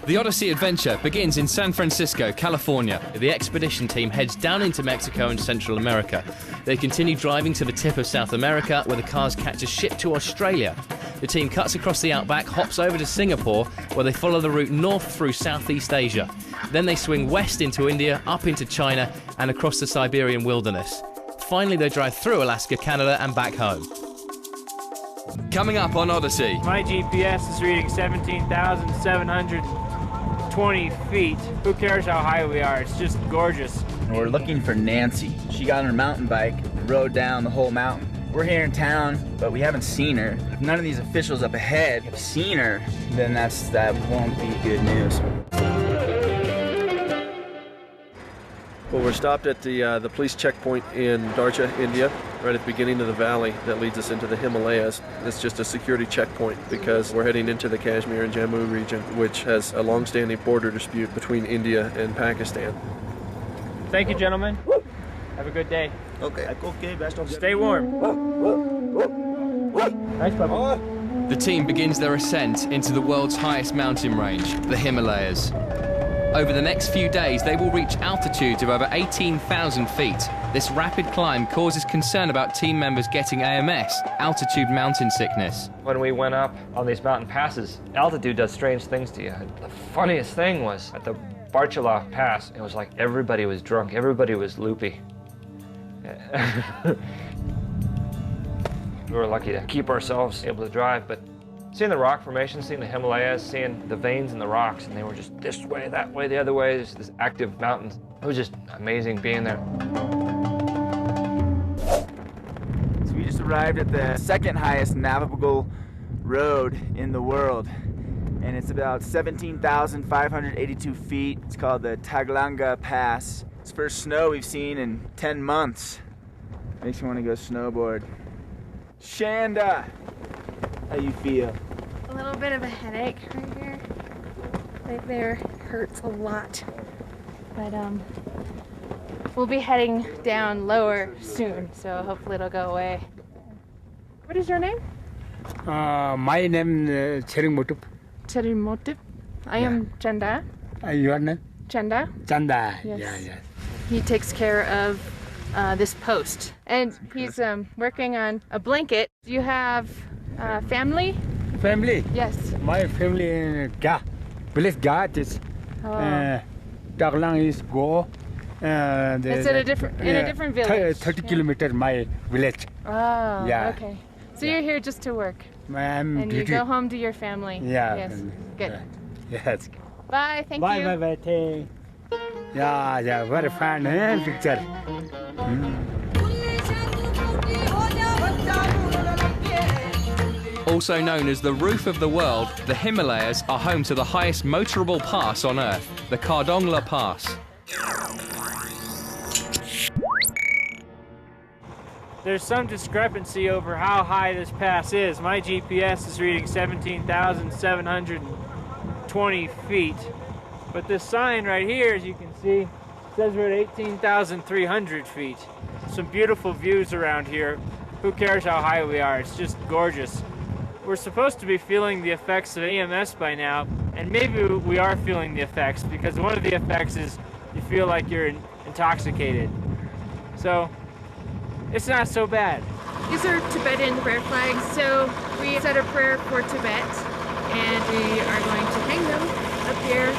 The Odyssey adventure begins in San Francisco, California. The expedition team heads down into Mexico and Central America. They continue driving to the tip of South America, where the cars catch a ship to Australia. The team cuts across the outback, hops over to Singapore, where they follow the route north through Southeast Asia. Then they swing west into India, up into China, and across the Siberian wilderness. Finally, they drive through Alaska, Canada, and back home. Coming up on Odyssey. My GPS is reading 17,720 feet. Who cares how high we are? It's just gorgeous. We're looking for Nancy. She got on her mountain bike and rode down the whole mountain. We're here in town, but we haven't seen her. If none of these officials up ahead have seen her, then that won't be good news. Well, we're stopped at the police checkpoint in Darcha, India, right at the beginning of the valley that leads us into the Himalayas. It's just a security checkpoint because we're heading into the Kashmir and Jammu region, which has a long-standing border dispute between India and Pakistan. Thank you, gentlemen. Have a good day. Okay. Stay warm. Nice puppy. The team begins their ascent into the world's highest mountain range, the Himalayas. Over the next few days, they will reach altitudes of over 18,000 feet. This rapid climb causes concern about team members getting AMS, altitude mountain sickness. When we went up on these mountain passes, altitude does strange things to you. The funniest thing was at the Barchala Pass, it was like everybody was drunk, everybody was loopy. We were lucky to keep ourselves able to drive, but seeing the rock formation, seeing the Himalayas, seeing the veins in the rocks, and they were just this way, that way, the other way, just this active mountains. It was just amazing being there. So we just arrived at the second highest navigable road in the world, and it's about 17,582 feet. It's called the Taglanga Pass. It's the first snow we've seen in 10 months. Makes me want to go snowboard. Shanda! How you feel? A little bit of a headache right here. Right there hurts a lot. But we'll be heading down lower soon, so hopefully it'll go away. What is your name? My name is Cherimotip. Cherimotip. I am Chanda. Your name? Chanda. Chanda. Yes. Yeah. He takes care of this post, and he's working on a blanket. Do you have family? Family? Yes. My family in Ga. Village Ga is Taglang is go. It's in a different village. 30 kilometers my village. Oh, Yeah. okay. So you're here just to work, I'm and you go home to your family. Yeah. Yes. Good. Yes. Bye. Thank you. Bye. Thank. Yeah. Very fun picture. Also known as the roof of the world, the Himalayas are home to the highest motorable pass on Earth, the Kardongla Pass. There's some discrepancy over how high this pass is. My GPS is reading 17,720 feet. But this sign right here, as you can see, says we're at 18,300 feet. Some beautiful views around here. Who cares how high we are? It's just gorgeous. We're supposed to be feeling the effects of EMS by now, and maybe we are feeling the effects, because one of the effects is you feel like you're intoxicated. So, it's not so bad. These are Tibetan prayer flags, so we said a prayer for Tibet, and we are going to hang them up here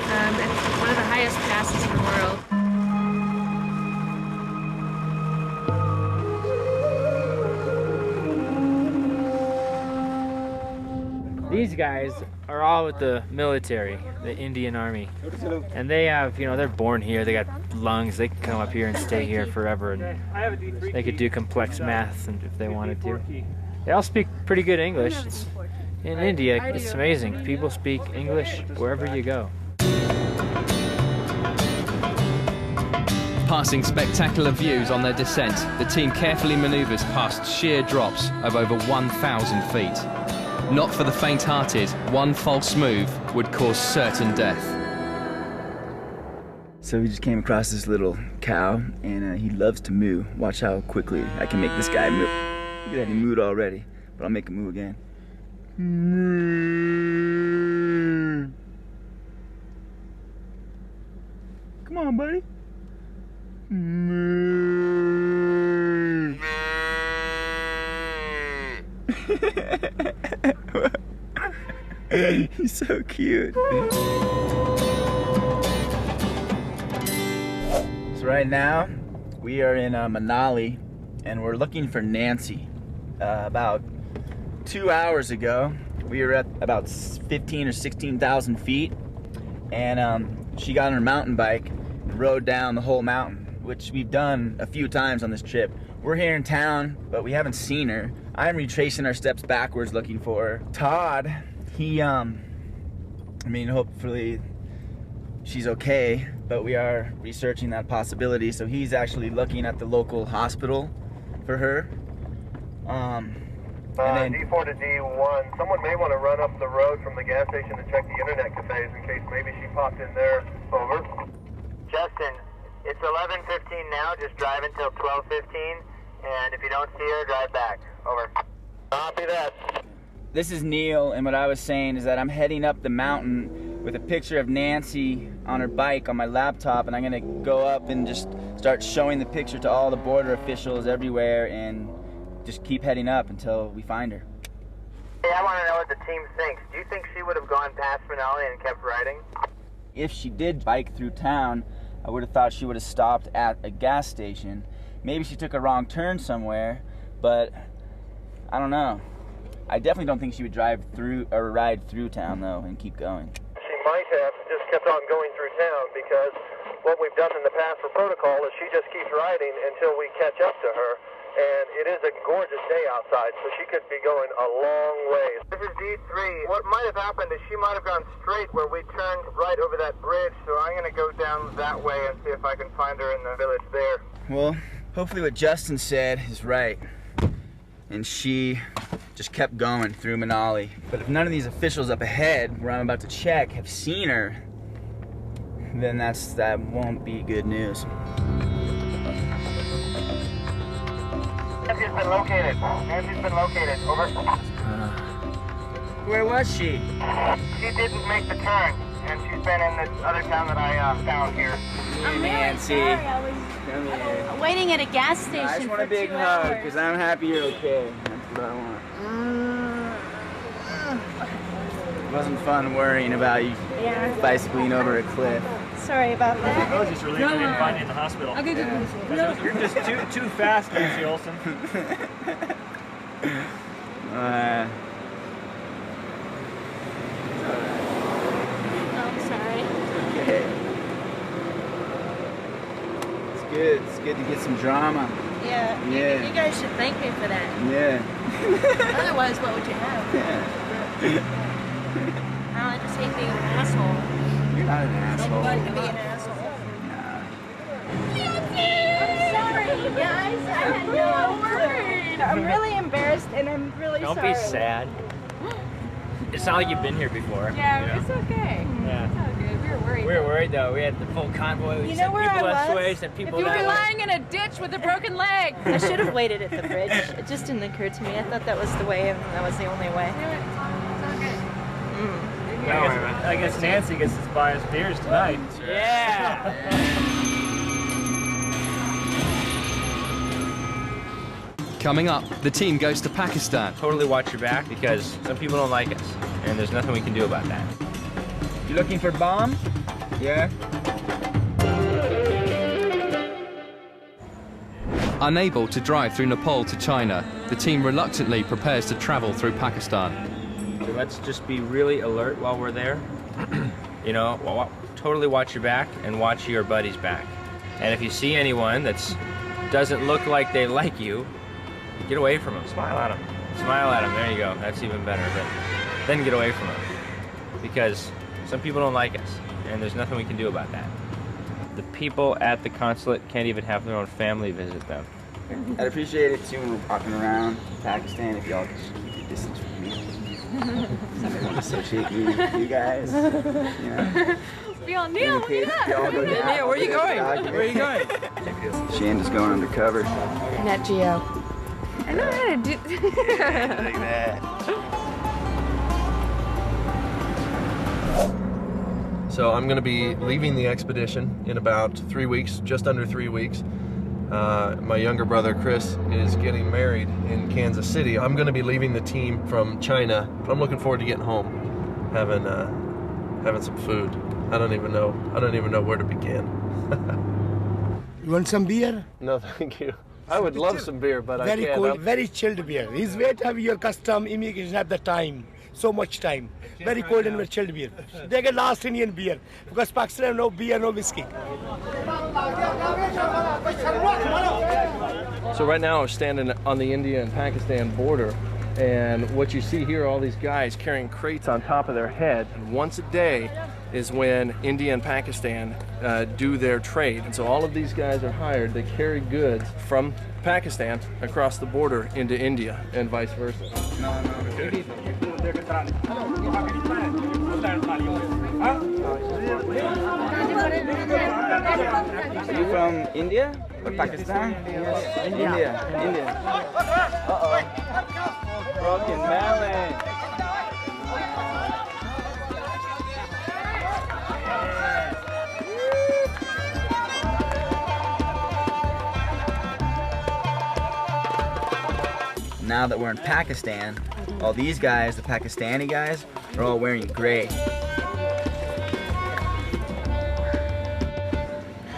at one of the highest passes in the world. These guys are all with the military, the Indian Army, and they have, they're born here, they got lungs, they can come up here and stay here forever, and they could do complex math if they wanted to. They all speak pretty good English. In India, it's amazing. People speak English wherever you go. Passing spectacular views on their descent, the team carefully maneuvers past sheer drops of over 1,000 feet. Not for the faint-hearted, one false move would cause certain death. So we just came across this little cow, and he loves to moo. Watch how quickly I can make this guy moo. Look at that, he mooed already, but I'll make him moo again. on, buddy. He's so cute. So right now, we are in Manali, and we're looking for Nancy. About 2 hours ago, we were at about 15 or 16,000 feet, and she got on her mountain bike and rode down the whole mountain, which we've done a few times on this trip. We're here in town, but we haven't seen her. I'm retracing our steps backwards looking for her. Todd, he, I mean, hopefully she's okay, but we are researching that possibility. So he's actually looking at the local hospital for her. And then D4 to D1, someone may want to run up the road from the gas station to check the internet cafes in case maybe she popped in there. Over. Justin, it's 11:15 now, just drive until 12:15, and if you don't see her, drive back. Over. Copy that. this is Neil, and what I was saying is that I'm heading up the mountain with a picture of Nancy on her bike on my laptop, and I'm gonna go up and just start showing the picture to all the border officials everywhere and just keep heading up until we find her. Hey, I want to know what the team thinks. Do you think she would have gone past Manali and kept riding? If she did bike through town, I would have thought she would have stopped at a gas station. Maybe she took a wrong turn somewhere, but I don't know. I definitely don't think she would drive through or ride through town though and keep going. She might have just kept on going through town, because what we've done in the past for protocol is she just keeps riding until we catch up to her. And it is a gorgeous day outside, so she could be going a long ways. This is D3. What might have happened is she might have gone straight where we turned right over that bridge, so I'm going to go down that way and see if I can find her in the village there. Well, hopefully what Justin said is right, and she just kept going through Manali. But if none of these officials up ahead, where I'm about to check, have seen her, then that won't be good news. Nancy's been located. Nancy's been located. Over. Where was she? She didn't make the turn, and she's been in this other town that I found here. I'm Nancy. really sorry. I Come here. was waiting at a gas station I just want for a big 2 hug, hours. because I'm happy you're okay. That's what I want. It wasn't fun worrying about you Yeah. bicycling over a cliff. Sorry about that. I was just relieved we didn't find you in the hospital. Okay, good. You're just too fast, Nancy Olson. I'm sorry. Okay. It's good. It's good to get some drama. Yeah. Yeah. You guys should thank me for that. Yeah. Otherwise, what would you have? Yeah. I just hate being an asshole. You're not an I asshole. like to be an asshole. Nah. I'm sorry, you guys. I had no worried. I'm really embarrassed, and I'm really Don't sorry. be sad. It's not like you've been here before. Yeah, it's okay. Yeah. It's all good. We were worried. We were worried though. We had the full convoy. We You sent know where people I this was? way, sent people If you that were way. lying in a ditch with a broken leg. I should have waited at the bridge. It just didn't occur to me. I thought that was the way, and that was the only way. I guess Nancy gets to buy us beers tonight. Yeah. Coming up, the team goes to Pakistan. Totally watch your back, because some people don't like us, and there's nothing we can do about that. You looking for bomb? Yeah. Unable to drive through Nepal to China, the team reluctantly prepares to travel through Pakistan. So let's just be really alert while we're there. You know, totally watch your back and watch your buddy's back. And if you see anyone that doesn't look like they like you, get away from them. Smile at them. Smile at them. There you go. That's even better. But then get away from them, because some people don't like us, and there's nothing we can do about that. The people at the consulate can't even have their own family visit them. I'd appreciate it too when we're walking around Pakistan if y'all just keep your distance from me. I don't want to associate me with you guys. You know? Neil, look at that. Y'all go down. Neil, where are you going? Where are you going? Shanda's going undercover. Nat Geo. I know how to do. Look at that. So I'm going to be leaving the expedition in about 3 weeks, just under 3 weeks. My younger brother Chris is getting married in Kansas City. I'm going to be leaving the team from China, but I'm looking forward to getting home, having some food. I don't even know where to begin. You want some beer? No, thank you. I would love some beer, but I can't. Very cold, very chilled beer. He's wait have your custom immigration at the time. So much time. Very cold and very chilled beer. They get last Indian beer because Pakistan no beer, no whiskey. So right now I'm standing on the India and Pakistan border, and what you see here are all these guys carrying crates on top of their head. And once a day is when India and Pakistan do their trade. And so all of these guys are hired. They carry goods from Pakistan across the border into India and vice versa. Are you from India or Pakistan? India. Uh-oh. Broken melon. Now that we're in Pakistan, all these guys, the Pakistani guys, are all wearing gray.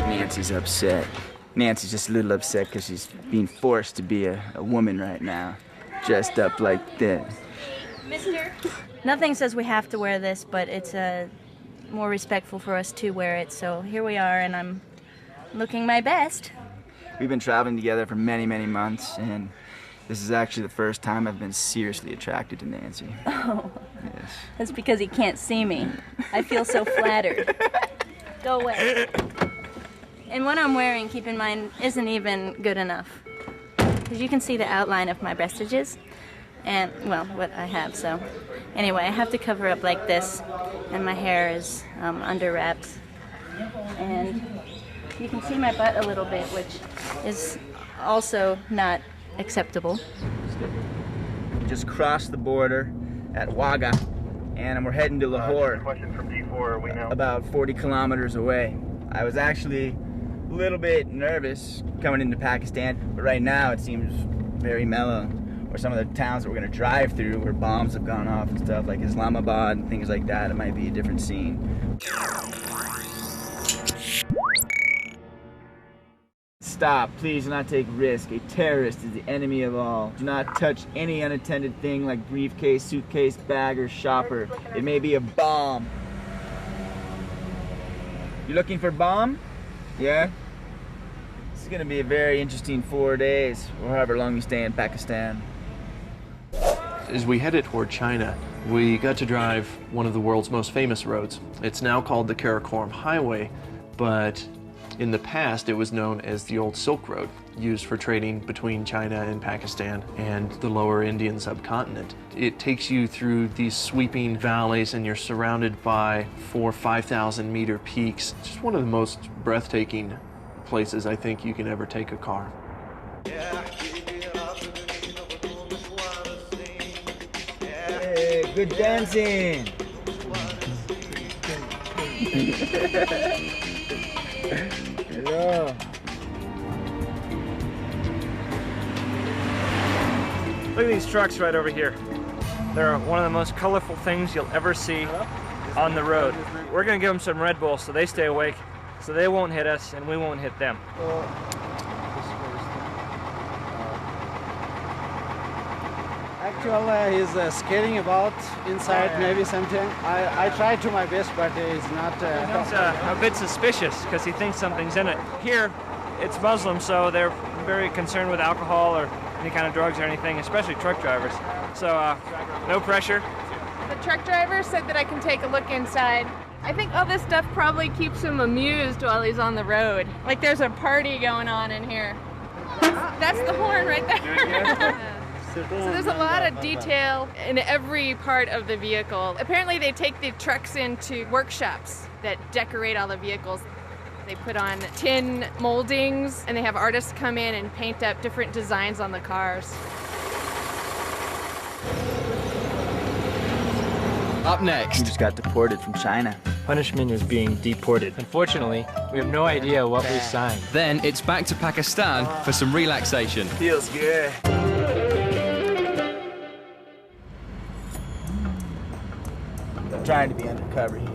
Nancy's upset. Nancy's just a little upset because she's being forced to be a woman right now, dressed up like this. Mister? Nothing says we have to wear this, but it's more respectful for us to wear it, so here we are, and I'm looking my best. We've been traveling together for many, many months, and this is actually the first time I've been seriously attracted to Nancy. Oh. Yes. That's because he can't see me. I feel so flattered. Go away. And what I'm wearing, keep in mind, isn't even good enough. Because you can see the outline of my breastages. And, well, what I have, so. Anyway, I have to cover up like this. And my hair is under wraps. And you can see my butt a little bit, which is also not acceptable. We just crossed the border at Wagah, and we're heading to Lahore, Question from D4, are we now? about 40 kilometers away. I was actually a little bit nervous coming into Pakistan, but right now it seems very mellow. Or some of the towns that we're going to drive through where bombs have gone off and stuff, like Islamabad and things like that, it might be a different scene. Stop, please do not take risk. A terrorist is the enemy of all. Do not touch any unattended thing like briefcase, suitcase, bag, or shopper. It may be a bomb. You looking for bomb? Yeah? This is gonna be a very interesting 4 days, or however long you stay in Pakistan. As we headed toward China, we got to drive one of the world's most famous roads. It's now called the Karakoram Highway, but in the past, it was known as the Old Silk Road, used for trading between China and Pakistan and the lower Indian subcontinent. It takes you through these sweeping valleys, and you're surrounded by 4,000 or 5,000 meter peaks. It's just one of the most breathtaking places I think you can ever take a car. Hey, good dancing! Hello. Look at these trucks right over here. They're one of the most colorful things you'll ever see on the road. We're gonna give them some Red Bull so they stay awake, so they won't hit us and we won't hit them. Actually, he's skating about inside, maybe something. I tried to my best, but he's not. He's a bit suspicious because he thinks something's in it. Here, it's Muslim, so they're very concerned with alcohol or any kind of drugs or anything, especially truck drivers. So, no pressure. The truck driver said that I can take a look inside. I think all this stuff probably keeps him amused while he's on the road. Like there's a party going on in here. That's the horn right there. So there's a lot of detail in every part of the vehicle. Apparently they take the trucks into workshops that decorate all the vehicles. They put on tin moldings and they have artists come in and paint up different designs on the cars. Up next. We just got deported from China. punishment is being deported. Unfortunately, we have no idea what we signed. Then it's back to Pakistan for some relaxation. Feels good. I'm trying to be undercover here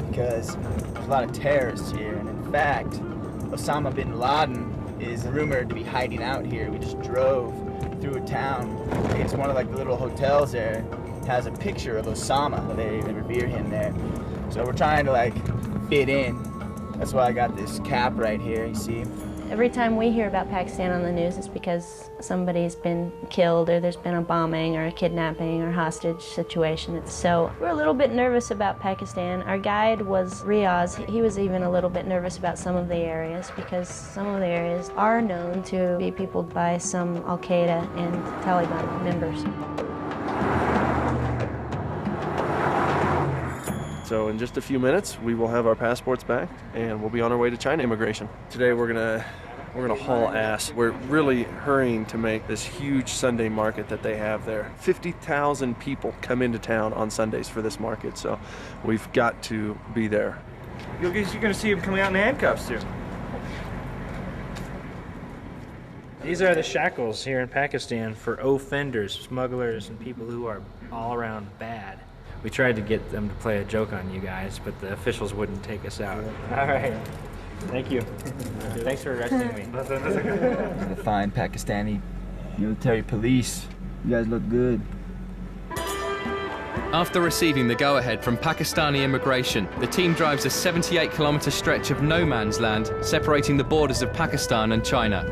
because there's a lot of terrorists here, and in fact, Osama bin Laden is rumored to be hiding out here. We just drove through a town. It's one of like the little hotels there. It has a picture of Osama. They revere him there. So we're trying to like fit in. That's why I got this cap right here, you see. Every time we hear about Pakistan on the news, it's because somebody's been killed or there's been a bombing or a kidnapping or hostage situation. So we're a little bit nervous about Pakistan. Our guide was Riaz. He was even a little bit nervous about some of the areas because some of the areas are known to be peopled by some Al-Qaeda and Taliban members. So in just a few minutes, we will have our passports back, and we'll be on our way to China immigration. Today we're gonna haul ass. We're really hurrying to make this huge Sunday market that they have there. 50,000 people come into town on Sundays for this market, so we've got to be there. You're gonna see him coming out in handcuffs soon. These are the shackles here in Pakistan for offenders, smugglers, and people who are all around bad. We tried to get them to play a joke on you guys, but the officials wouldn't take us out. All right. Thank you. Thanks for arresting me. The fine Pakistani military police. You guys look good. After receiving the go-ahead from Pakistani immigration, the team drives a 78-kilometre stretch of no man's land separating the borders of Pakistan and China.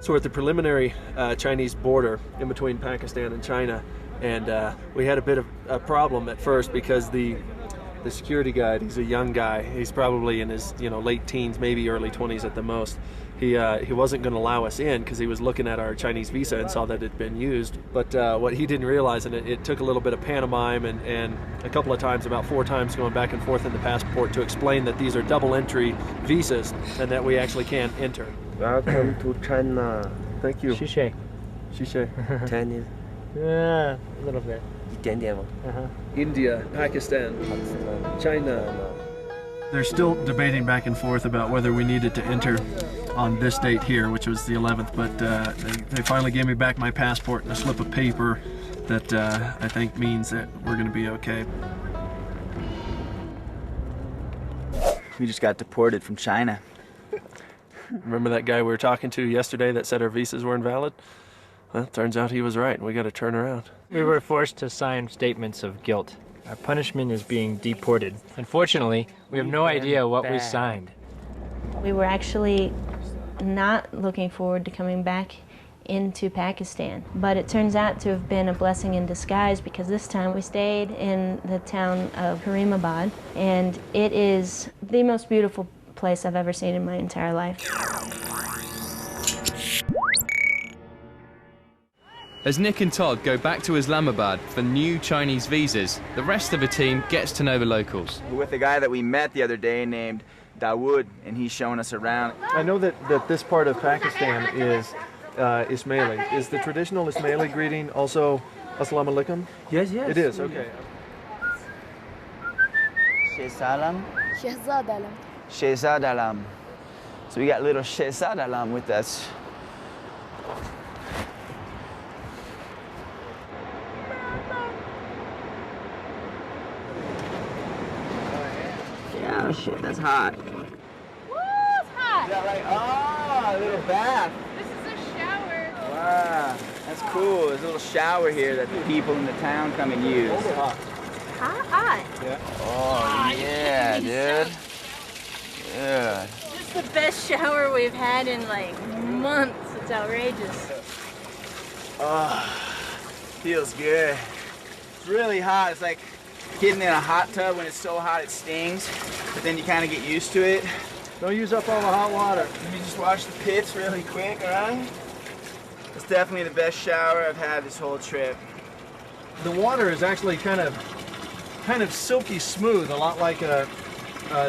So we're at the preliminary Chinese border in between Pakistan and China. And we had a bit of a problem at first because the security guide, he's a young guy. He's probably in his late teens, maybe early 20s at the most. He wasn't going to allow us in because he was looking at our Chinese visa and saw that it had been used. But what he didn't realize, and it took a little bit of pantomime and a couple of times, about 4 times going back and forth in the passport to explain that these are double entry visas and that we actually can't enter. Welcome to China. Thank you. Shishay. Chinese. Yeah, a little bit. India, Pakistan, China. They're still debating back and forth about whether we needed to enter on this date here, which was the 11th, but they finally gave me back my passport and a slip of paper that I think means that we're going to be okay. We just got deported from China. Remember that guy we were talking to yesterday that said our visas were invalid? Well, turns out he was right. We got to turn around. We were forced to sign statements of guilt. Our punishment is being deported. Unfortunately, we have no idea what we signed. We were actually not looking forward to coming back into Pakistan, but it turns out to have been a blessing in disguise because this time we stayed in the town of Karimabad, and it is the most beautiful place I've ever seen in my entire life. As Nick and Todd go back to Islamabad for new Chinese visas, the rest of the team gets to know the locals. We're with a guy that we met the other day named Dawood, and he's showing us around. I know that this part of Pakistan is Ismaili. Is the traditional Ismaili greeting also Assalamu alaikum? Yes. It is, okay. Shehzad Alam. Shehzad Alam. So we got little Shehzad Alam with us. Oh shit, that's hot. Woo, it's hot. Is that right? Oh, a little bath. This is a shower. Wow, that's cool. There's a little shower here that the people in the town come and use. Hot? Yeah. Oh, yeah, dude. Yeah. This is the best shower we've had in like months. It's outrageous. Oh, feels good. It's really hot. It's like getting in a hot tub when it's so hot it stings, but then you kind of get used to it. Don't use up all the hot water. Let me just wash the pits really quick, all right? It's definitely the best shower I've had this whole trip. The water is actually kind of silky smooth, a lot like a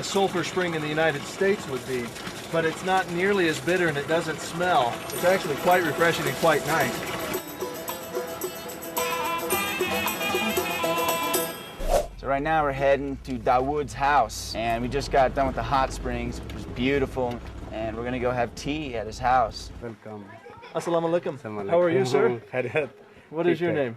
sulfur spring in the United States would be, but it's not nearly as bitter and it doesn't smell. It's actually quite refreshing and quite nice. So right Right now we're heading to Dawood's house, and we just got done with the hot springs. It was beautiful, and we're gonna go have tea at his house. Welcome. Assalamu alaikum. How are you, sir? What is your name?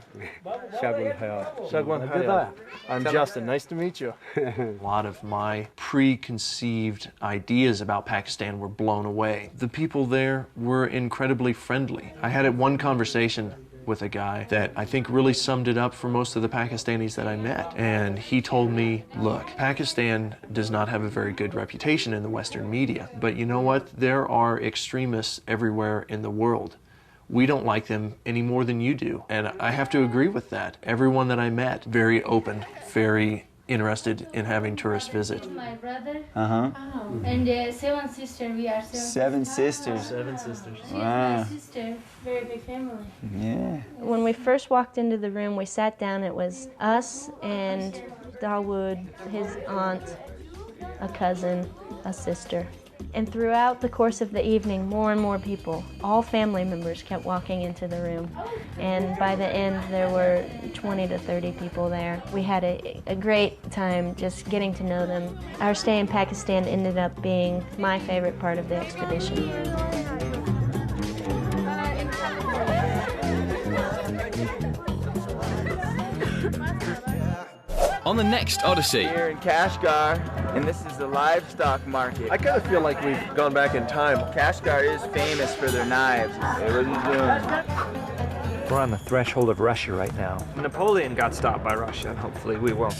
I'm Justin. Nice to meet you. A lot of my preconceived ideas about Pakistan were blown away. The people there were incredibly friendly. I had one conversation with a guy that I think really summed it up for most of the Pakistanis that I met. And he told me, look, Pakistan does not have a very good reputation in the Western media, but you know what? There are extremists everywhere in the world. We don't like them any more than you do. And I have to agree with that. Everyone that I met, very open, very interested in having tourists visit. My brother. Uh-huh. Oh. And 7 sisters. We are 7 sisters. 7 sisters. She's my sister. Very big family. Yeah. When we first walked into the room, we sat down. It was us and Dawood, his aunt, a cousin, a sister. And throughout the course of the evening, more and more people, all family members, kept walking into the room. And by the end, there were 20 to 30 people there. We had a great time just getting to know them. Our stay in Pakistan ended up being my favorite part of the expedition. On the next Odyssey. Here in Kashgar, and this is the livestock market. I kind of feel like we've gone back in time. Kashgar is famous for their knives. Hey, what are you doing? We're on the threshold of Russia right now. Napoleon got stopped by Russia, and hopefully we won't.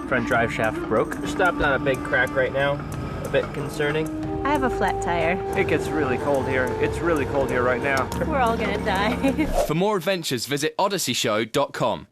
Front drive shaft broke. We're stopped on a big crack right now. A bit concerning. I have a flat tire. It gets really cold here. It's really cold here right now. We're all gonna die. For more adventures, visit odysseyshow.com.